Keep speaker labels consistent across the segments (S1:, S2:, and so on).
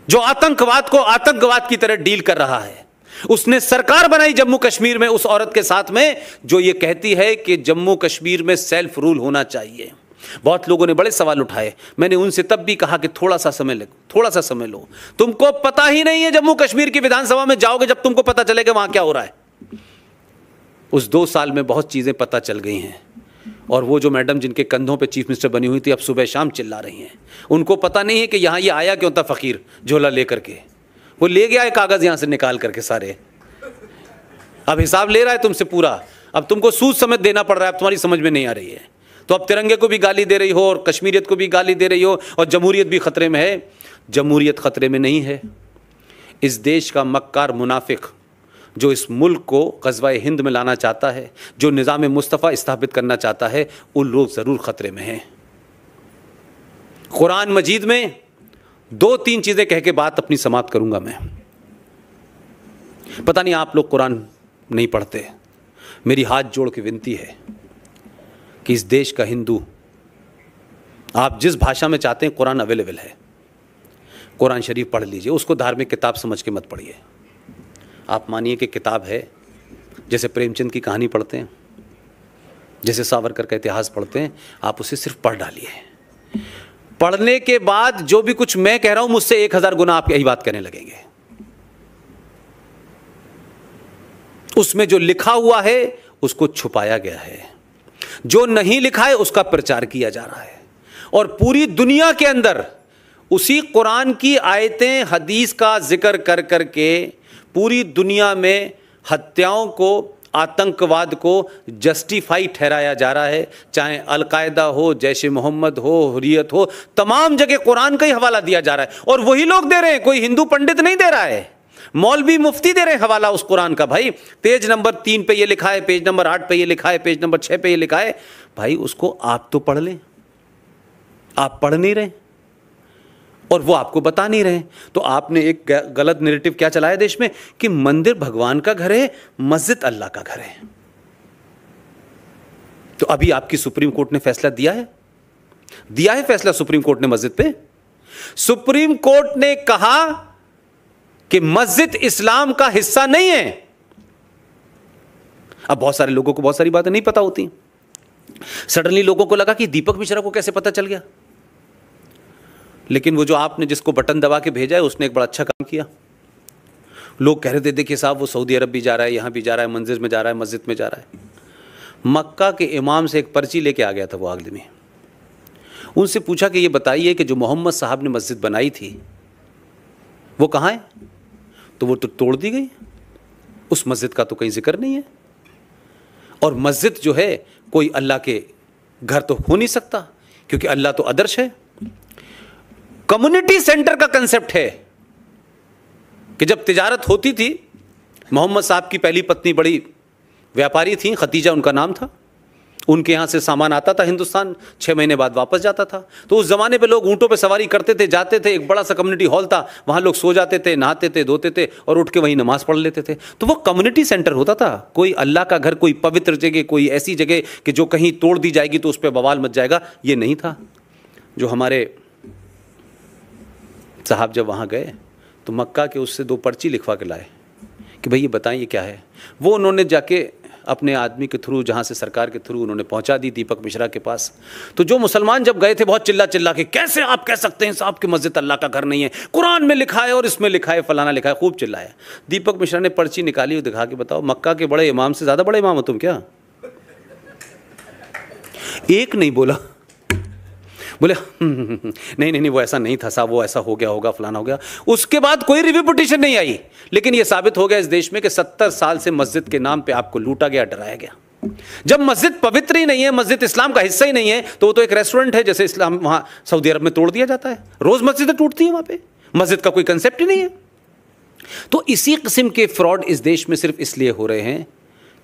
S1: जो आतंकवाद को आतंकवाद की तरह डील कर रहा है। उसने सरकार बनाई जम्मू कश्मीर में उस औरत के साथ में जो ये कहती है कि जम्मू कश्मीर में सेल्फ रूल होना चाहिए। बहुत लोगों ने बड़े सवाल उठाए, मैंने उनसे तब भी कहा कि थोड़ा सा समय लो। तुमको पता ही नहीं है जम्मू कश्मीर की विधानसभा में जाओगे जब तुमको पता चलेगा वहां क्या हो रहा है। उस 2 साल में बहुत चीजें पता चल गई हैं। और वो जो मैडम जिनके कंधों पे चीफ मिनिस्टर बनी हुई थी अब सुबह शाम चिल्ला रही हैं। उनको पता नहीं है कि यहाँ ये आया क्यों था फकीर झोला लेकर के। वो ले गया है कागज यहाँ से निकाल करके सारे, अब हिसाब ले रहा है तुमसे पूरा। अब तुमको सूद समेत देना पड़ रहा है, अब तुम्हारी समझ में नहीं आ रही है। तो अब तिरंगे को भी गाली दे रही हो और कश्मीरियत को भी गाली दे रही हो और जमहूरियत भी खतरे में है। जमहूरियत खतरे में नहीं है। इस देश का मक्कार मुनाफिक जो इस मुल्क को ग़ज़वा-ए हिंद में लाना चाहता है, जो निज़ाम मुस्तफ़ा स्थापित करना चाहता है, उन लोग ज़रूर ख़तरे में हैं। कुरान मजीद में 2-3 चीज़ें कह के बात अपनी समाप्त करूँगा मैं। पता नहीं आप लोग कुरान नहीं पढ़ते, मेरी हाथ जोड़ के विनती है कि इस देश का हिंदू, आप जिस भाषा में चाहते हैं कुरान अवेलेबल है, कुरान शरीफ पढ़ लीजिए। उसको धार्मिक किताब समझ के मत पढ़िए। आप मानिए कि किताब है, जैसे प्रेमचंद की कहानी पढ़ते हैं, जैसे सावरकर का इतिहास पढ़ते हैं, आप उसे सिर्फ पढ़ डालिए। पढ़ने के बाद जो भी कुछ मैं कह रहा हूं मुझसे 1000 गुना आप यही बात कहने लगेंगे। उसमें जो लिखा हुआ है उसको छुपाया गया है, जो नहीं लिखा है उसका प्रचार किया जा रहा है। और पूरी दुनिया के अंदर उसी कुरान की आयतें हदीस का जिक्र कर करके पूरी दुनिया में हत्याओं को, आतंकवाद को जस्टिफाई ठहराया जा रहा है। चाहे अल-कायदा हो, जैश-ए मोहम्मद हो, हुर्रियत हो, तमाम जगह कुरान का ही हवाला दिया जा रहा है। और वही लोग दे रहे हैं, कोई हिंदू पंडित नहीं दे रहा है। मौलवी मुफ्ती दे रहे हैं हवाला उस कुरान का। भाई पेज नंबर 3 पे ये लिखा है, पेज नंबर 8 पे ये लिखा है, पेज नंबर 6 पे ये लिखा है। भाई उसको आप तो पढ़ लें, आप पढ़ नहीं रहे और वो आपको बता नहीं रहे। तो आपने एक गलत नैरेटिव क्या चलाया देश में कि मंदिर भगवान का घर है, मस्जिद अल्लाह का घर है। तो अभी आपकी सुप्रीम कोर्ट ने फैसला दिया है फैसला सुप्रीम कोर्ट ने मस्जिद पे। सुप्रीम कोर्ट ने कहा कि मस्जिद इस्लाम का हिस्सा नहीं है। अब बहुत सारे लोगों को बहुत सारी बातें नहीं पता होती। सडनली लोगों को लगा कि दीपक मिश्रा को कैसे पता चल गया, लेकिन वो जो आपने जिसको बटन दबा के भेजा है उसने एक बड़ा अच्छा काम किया। लोग कह रहे थे देखिए साहब वो सऊदी अरब भी जा रहा है, यहाँ भी जा रहा है, मंदिर में जा रहा है, मस्जिद में जा रहा है। मक्का के इमाम से एक पर्ची लेके आ गया था वो आदमी। उनसे पूछा कि ये बताइए कि जो मोहम्मद साहब ने मस्जिद बनाई थी वो कहाँ है? तो वो तो तोड़ दी गई, उस मस्जिद का तो कहीं जिक्र नहीं है। और मस्जिद जो है कोई अल्लाह के घर तो हो नहीं सकता, क्योंकि अल्लाह तो आदर्श है। कम्युनिटी सेंटर का कंसेप्ट है कि जब तिजारत होती थी, मोहम्मद साहब की पहली पत्नी बड़ी व्यापारी थी, खतीजा उनका नाम था। उनके यहाँ से सामान आता था हिंदुस्तान, 6 महीने बाद वापस जाता था। तो उस ज़माने पे लोग ऊँटों पे सवारी करते थे, जाते थे। एक बड़ा सा कम्युनिटी हॉल था, वहाँ लोग सो जाते थे, नहाते थे, धोते थे और उठ के वहीं नमाज़ पढ़ लेते थे। तो वो कम्युनिटी सेंटर होता था। कोई अल्लाह का घर, कोई पवित्र जगह, कोई ऐसी जगह कि जो कहीं तोड़ दी जाएगी तो उस पर बवाल मच जाएगा, ये नहीं था। जो हमारे साहब जब वहाँ गए तो मक्का के उससे 2 पर्ची लिखवा के लाए कि भाई ये बताएं ये क्या है। वो उन्होंने जाके अपने आदमी के थ्रू, जहाँ से सरकार के थ्रू उन्होंने पहुँचा दी दीपक मिश्रा के पास। तो जो मुसलमान जब गए थे बहुत चिल्ला चिल्ला के, कैसे आप कह सकते हैं साहब कि मस्जिद अल्लाह का घर नहीं है, कुरान में लिखा है और इसमें लिखा है, फलाना लिखा है, खूब चिल्लाया। दीपक मिश्रा ने पर्ची निकाली और दिखा के बताओ मक्का के बड़े इमाम से ज़्यादा बड़े इमाम हो तुम क्या? एक नहीं बोला, बोले नहीं नहीं नहीं वो ऐसा नहीं था साहब, वो ऐसा हो गया होगा, फलाना हो गया। उसके बाद कोई रिव्यू पिटीशन नहीं आई। लेकिन ये साबित हो गया इस देश में कि 70 साल से मस्जिद के नाम पे आपको लूटा गया, डराया गया। जब मस्जिद पवित्र ही नहीं है, मस्जिद इस्लाम का हिस्सा ही नहीं है, तो वो तो एक रेस्टोरेंट है जैसे इस्लाम वहाँ सऊदी अरब में तोड़ दिया जाता है। रोज मस्जिदें टूटती हैं वहाँ पे, मस्जिद का कोई कंसेप्ट ही नहीं है। तो इसी किस्म के फ्रॉड इस देश में सिर्फ इसलिए हो रहे हैं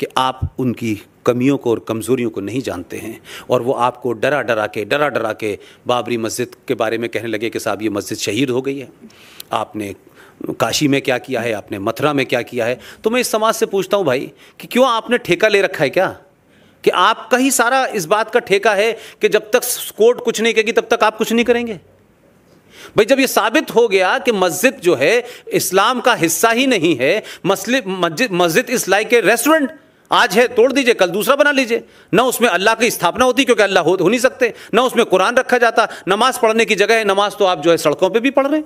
S1: कि आप उनकी कमियों को और कमज़ोरियों को नहीं जानते हैं। और वो आपको डरा डरा के बाबरी मस्जिद के बारे में कहने लगे कि साहब ये मस्जिद शहीद हो गई है, आपने काशी में क्या किया है, आपने मथुरा में क्या किया है। तो मैं इस समाज से पूछता हूँ भाई कि क्यों आपने ठेका ले रखा है क्या, कि आपका ही सारा इस बात का ठेका है कि जब तक कोर्ट कुछ नहीं कहेगी तब तक आप कुछ नहीं करेंगे। भाई जब ये साबित हो गया कि मस्जिद जो है इस्लाम का हिस्सा ही नहीं है, मस्जिद इज लाइक ए रेस्टोरेंट, आज है तोड़ दीजिए, कल दूसरा बना लीजिए, ना उसमें अल्लाह की स्थापना होती क्योंकि अल्लाह हो नहीं सकते, ना उसमें कुरान रखा जाता, नमाज पढ़ने की जगह है, नमाज तो आप जो है सड़कों पे भी पढ़ रहे हैं।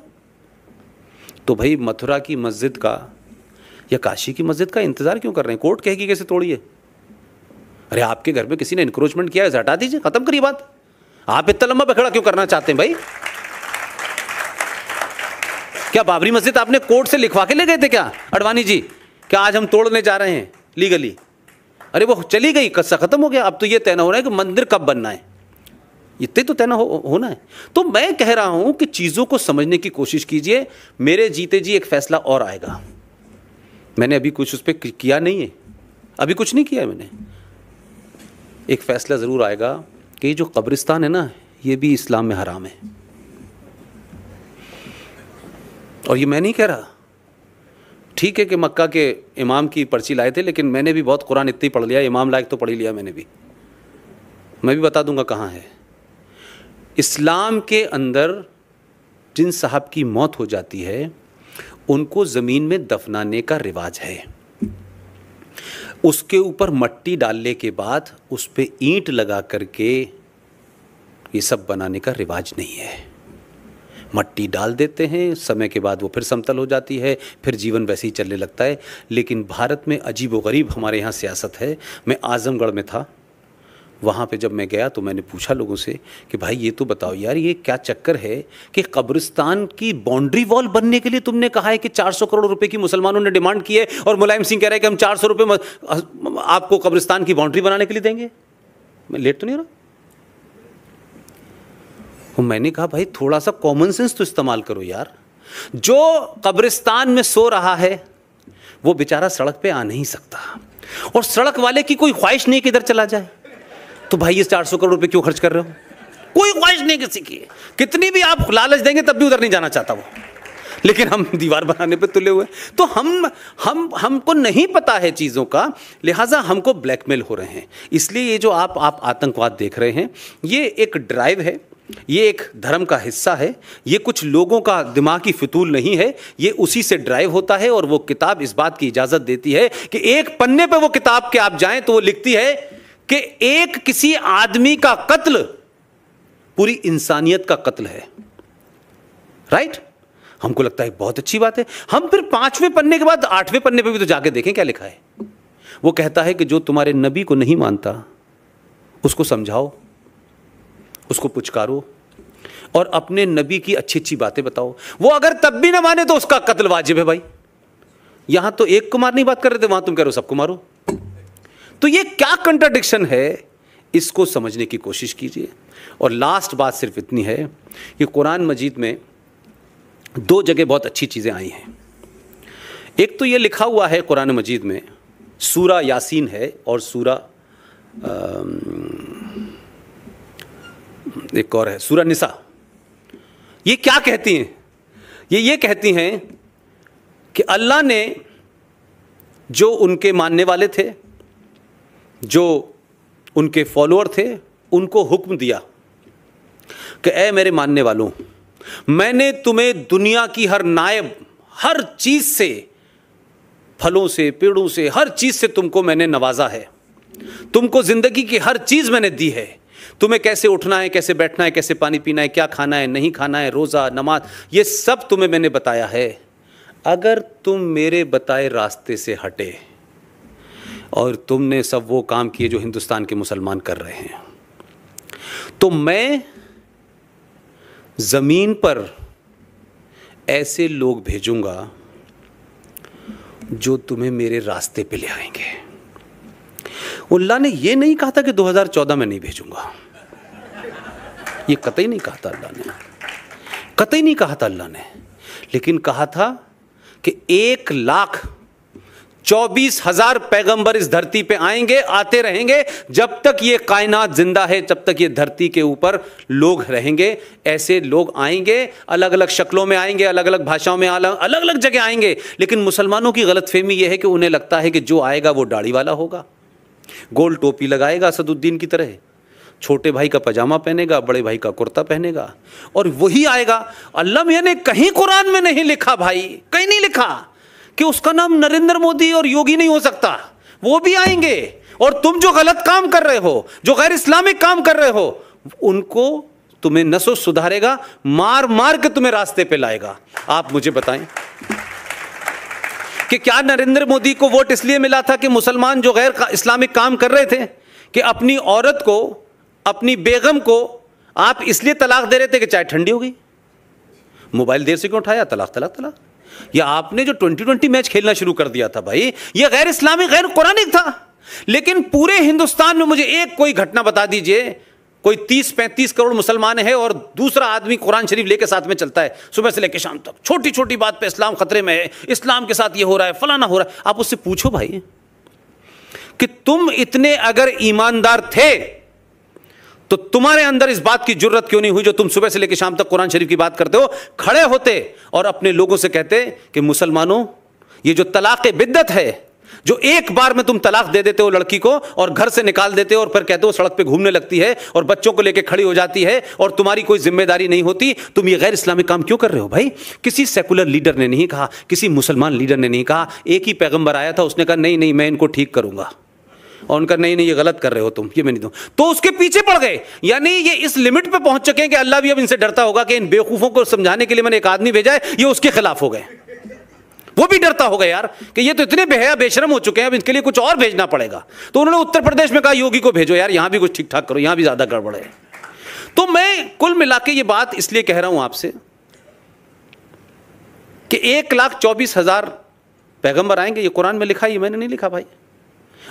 S1: तो भाई मथुरा की मस्जिद का या काशी की मस्जिद का इंतजार क्यों कर रहे हैं? कोर्ट कहेगी कैसे तोड़िए? अरे आपके घर में किसी ने इंक्रोचमेंट किया है, हटा दीजिए, खत्म करिए बात। आप इतना लंबा पकड़ा क्यों करना चाहते हैं भाई? क्या बाबरी मस्जिद आपने कोर्ट से लिखवा के ले गए थे क्या अडवाणी जी, क्या आज हम तोड़ने जा रहे हैं लीगली? अरे वो चली गई, कस्सा खत्म हो गया। अब तो ये तय हो रहा है कि मंदिर कब बनना है, इतने तो तय होना है। तो मैं कह रहा हूं कि चीजों को समझने की कोशिश कीजिए। मेरे जीते जी एक फैसला और आएगा, मैंने अभी कुछ उस पर किया नहीं है, अभी कुछ नहीं किया है मैंने। एक फैसला जरूर आएगा कि जो कब्रिस्तान है ना, ये भी इस्लाम में हराम है। और ये मैं नहीं कह रहा, ठीक है कि मक्का के इमाम की पर्ची लाए थे, लेकिन मैंने भी बहुत कुरान इतनी पढ़ लिया, इमाम लायक तो पढ़ ही लिया मैंने भी। मैं भी बता दूंगा कहाँ है। इस्लाम के अंदर जिन साहब की मौत हो जाती है उनको ज़मीन में दफनाने का रिवाज है। उसके ऊपर मट्टी डालने के बाद उस पर ईंट लगा करके ये सब बनाने का रिवाज नहीं है। मट्टी डाल देते हैं, समय के बाद वो फिर समतल हो जाती है, फिर जीवन वैसे ही चलने लगता है। लेकिन भारत में अजीब व गरीब हमारे यहाँ सियासत है। मैं आजमगढ़ में था, वहाँ पे जब मैं गया तो मैंने पूछा लोगों से कि भाई ये तो बताओ यार, ये क्या चक्कर है कि कब्रिस्तान की बाउंड्री वॉल बनने के लिए तुमने कहा है कि 400 करोड़ रुपए की मुसलमानों ने डिमांड की है, और मुलायम सिंह कह रहा है कि हम 400 रुपये आपको कब्रिस्तान की बाउंड्री बनाने के लिए देंगे। मैं लेट तो नहीं रहा? मैंने कहा भाई थोड़ा सा कॉमन सेंस तो इस्तेमाल करो यार। जो कब्रिस्तान में सो रहा है वो बेचारा सड़क पे आ नहीं सकता, और सड़क वाले की कोई ख्वाहिश नहीं कि इधर चला जाए। तो भाई ये 400 करोड़ रुपए क्यों खर्च कर रहे हो? कोई ख्वाहिश नहीं किसी की, कितनी भी आप लालच देंगे तब भी उधर नहीं जाना चाहता वो, लेकिन हम दीवार बनाने पे तुले हुए। तो हमको नहीं पता है चीज़ों का, लिहाजा हमको ब्लैकमेल हो रहे हैं। इसलिए ये जो आप आतंकवाद देख रहे हैं, ये एक ड्राइव है, ये एक धर्म का हिस्सा है, ये कुछ लोगों का दिमागी फितूल नहीं है, ये उसी से ड्राइव होता है। और वो किताब इस बात की इजाज़त देती है कि एक पन्ने पे वो किताब के आप जाएं तो वो लिखती है कि एक किसी आदमी का कत्ल पूरी इंसानियत का कत्ल है। राइट? हमको लगता है बहुत अच्छी बात है। हम फिर 5वें पन्ने के बाद 8वें पन्ने पे भी तो जाके देखें क्या लिखा है। वो कहता है कि जो तुम्हारे नबी को नहीं मानता उसको समझाओ, उसको पुचकारो, और अपने नबी की अच्छी अच्छी बातें बताओ। वो अगर तब भी ना माने तो उसका कत्ल वाजिब है भाई। यहां तो एक को मारने की बात कर रहे थे, वहां तुम कह रहे हो सबको मारो। तो ये क्या कंट्राडिक्शन है, इसको समझने की कोशिश कीजिए। और लास्ट बात सिर्फ इतनी है कि कुरान मजीद में 2 जगह बहुत अच्छी चीज़ें आई हैं। एक तो ये लिखा हुआ है कुरान मजीद में, सूरा यासीन है और सूरा एक और है सूरा निसा। ये क्या कहती हैं? ये कहती हैं कि अल्लाह ने जो उनके मानने वाले थे, जो उनके फॉलोअर थे, उनको हुक्म दिया कि ऐ मेरे मानने वालों, मैंने तुम्हें दुनिया की हर नायब, हर चीज से, फलों से, पेड़ों से, हर चीज से तुमको मैंने नवाजा है। तुमको जिंदगी की हर चीज मैंने दी है। तुम्हें कैसे उठना है, कैसे बैठना है, कैसे पानी पीना है, क्या खाना है, नहीं खाना है, रोजा, नमाज, ये सब तुम्हें मैंने बताया है। अगर तुम मेरे बताए रास्ते से हटे और तुमने सब वो काम किए जो हिंदुस्तान के मुसलमान कर रहे हैं, तो मैं जमीन पर ऐसे लोग भेजूंगा जो तुम्हें मेरे रास्ते पे ले आएंगे। अल्लाह ने यह नहीं कहा था कि 2014 में नहीं भेजूंगा, ये कतई नहीं कहा था अल्लाह ने, कतई नहीं कहा था अल्लाह ने, लेकिन कहा था कि 1,24,000 पैगंबर इस धरती पे आएंगे, आते रहेंगे, जब तक ये कायनात जिंदा है, जब तक ये धरती के ऊपर लोग रहेंगे। ऐसे लोग आएंगे, अलग अलग शक्लों में आएंगे, अलग अलग भाषाओं में, अलग अलग जगह आएंगे। लेकिन मुसलमानों की गलतफहमी यह है कि उन्हें लगता है कि जो आएगा वो दाढ़ी वाला होगा, गोल टोपी लगाएगा असदुद्दीन की तरह, छोटे भाई का पजामा पहनेगा, बड़े भाई का कुर्ता पहनेगा, और वही आएगा। अल्लाह मियां ने कहीं कुरान में नहीं लिखा भाई, कहीं नहीं लिखा कि उसका नाम नरेंद्र मोदी और योगी नहीं हो सकता। वो भी आएंगे और तुम जो गलत काम कर रहे हो, जो गैर इस्लामिक काम कर रहे हो, उनको तुम्हें न सो सुधारेगा, मार मार के तुम्हें रास्ते पे लाएगा। आप मुझे बताएं कि क्या नरेंद्र मोदी को वोट इसलिए मिला था कि मुसलमान जो गैर इस्लामिक काम कर रहे थे, कि अपनी औरत को, अपनी बेगम को आप इसलिए तलाक दे रहे थे कि चाय ठंडी हो गई, मोबाइल देर से क्यों उठाया, तलाक तलाक तलाक। या आपने जो 2020 मैच खेलना शुरू कर दिया था भाई, ये गैर इस्लामिक, गैर कुरानिक था। लेकिन पूरे हिंदुस्तान में मुझे एक कोई घटना बता दीजिए, कोई 30-35 करोड़ मुसलमान है और दूसरा आदमी कुरान शरीफ लेके साथ में चलता है सुबह से लेकर शाम तक, छोटी छोटी बात पे इस्लाम खतरे में है, इस्लाम के साथ ये हो रहा है, फलाना हो रहा है। आप उससे पूछो भाई कि तुम इतने अगर ईमानदार थे तो तुम्हारे अंदर इस बात की जुर्रत क्यों नहीं हुई जो तुम सुबह से लेकर शाम तक कुरान शरीफ की बात करते हो, खड़े होते और अपने लोगों से कहते कि मुसलमानों, ये जो तलाक बिद्दत है, जो एक बार में तुम तलाक दे देते हो लड़की को और घर से निकाल देते हो और फिर कहते हो सड़क पे घूमने लगती है और बच्चों को लेके खड़ी हो जाती है और तुम्हारी कोई जिम्मेदारी नहीं होती, तुम ये गैर इस्लामिक काम क्यों कर रहे हो भाई? किसी सेकुलर लीडर ने नहीं कहा, किसी मुसलमान लीडर ने नहीं कहा। एक ही पैगंबर आया था, उसने कहा नहीं नहीं मैं इनको ठीक करूंगा, और उनका नहीं नहीं ये गलत कर रहे हो तुम, ये मैं नहीं दूं, तो उसके पीछे पड़ गए। यानी ये इस लिमिट पे पहुंच चुके हैं कि अल्लाह भी अब इनसे डरता होगा कि इन बेवकूफों को समझाने के लिए मैंने एक आदमी भेजा है, ये उसके खिलाफ हो गए। वो भी डरता होगा यार कि ये तो इतने बेहया बेशरम हो चुके हैं, अब इनके लिए कुछ और भेजना पड़ेगा। तो उन्होंने उत्तर प्रदेश में कहा योगी को भेजो यार, यहां भी कुछ ठीक ठाक करो, यहां भी ज्यादा गड़बड़ है। तो मैं कुल मिला के ये बात इसलिए कह रहा हूं आपसे कि 1,24,000 पैगंबर आएंगे, ये कुरान में लिखा है, ये मैंने नहीं लिखा भाई।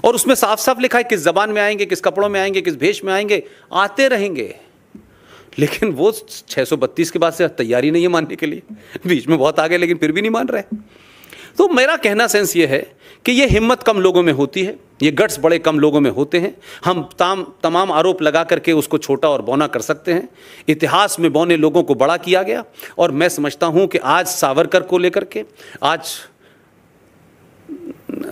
S1: और उसमें साफ साफ लिखा है किस जबान में आएंगे, किस कपड़ों में आएंगे, किस भेष में आएंगे, आते रहेंगे। लेकिन वो 632 के बाद से तैयारी नहीं है मानने के लिए, बीच में बहुत आगे लेकिन फिर भी नहीं मान रहे। तो मेरा कहना सेंस ये है कि ये हिम्मत कम लोगों में होती है, ये गट्स बड़े कम लोगों में होते हैं। हम तमाम आरोप लगा करके उसको छोटा और बौना कर सकते हैं। इतिहास में बौने लोगों को बड़ा किया गया, और मैं समझता हूं कि आज सावरकर को लेकर के, आज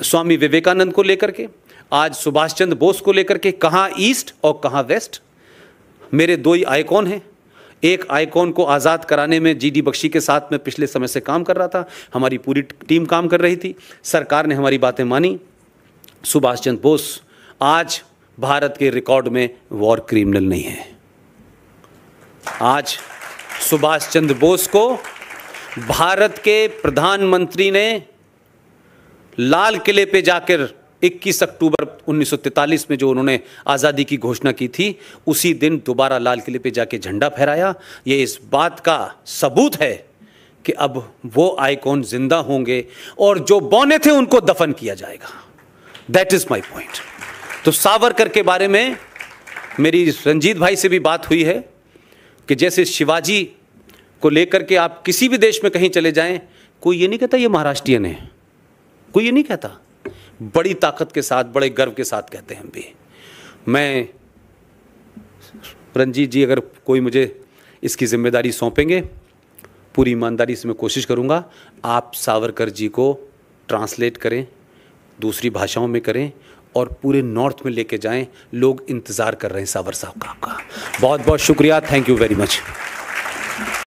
S1: स्वामी विवेकानंद को लेकर के, आज सुभाष चंद्र बोस को लेकर के, कहाँ ईस्ट और कहाँ वेस्ट, मेरे दो ही आइकॉन हैं। एक आइकॉन को आज़ाद कराने में जीडी बख्शी के साथ में पिछले समय से काम कर रहा था, हमारी पूरी टीम काम कर रही थी, सरकार ने हमारी बातें मानी। सुभाष चंद्र बोस आज भारत के रिकॉर्ड में वॉर क्रिमिनल नहीं है। आज सुभाष चंद्र बोस को भारत के प्रधानमंत्री ने लाल किले पे जाकर 21 अक्टूबर 1943 में जो उन्होंने आज़ादी की घोषणा की थी, उसी दिन दोबारा लाल किले पे जाके झंडा फहराया। ये इस बात का सबूत है कि अब वो आइकॉन जिंदा होंगे और जो बौने थे उनको दफन किया जाएगा। That is my point. तो सावरकर के बारे में मेरी रंजीत भाई से भी बात हुई है कि जैसे शिवाजी को लेकर के आप किसी भी देश में कहीं चले जाएं, कोई ये नहीं कहता ये महाराष्ट्रियन है, कोई ये नहीं कहता, बड़ी ताकत के साथ, बड़े गर्व के साथ कहते हैं हम भी। मैं रंजीत जी, अगर कोई मुझे इसकी जिम्मेदारी सौंपेंगे, पूरी ईमानदारी से मैं कोशिश करूंगा आप सावरकर जी को ट्रांसलेट करें, दूसरी भाषाओं में करें और पूरे नॉर्थ में लेके जाएं। लोग इंतज़ार कर रहे हैं सावर साहब का। आपका बहुत बहुत शुक्रिया। Thank you very much.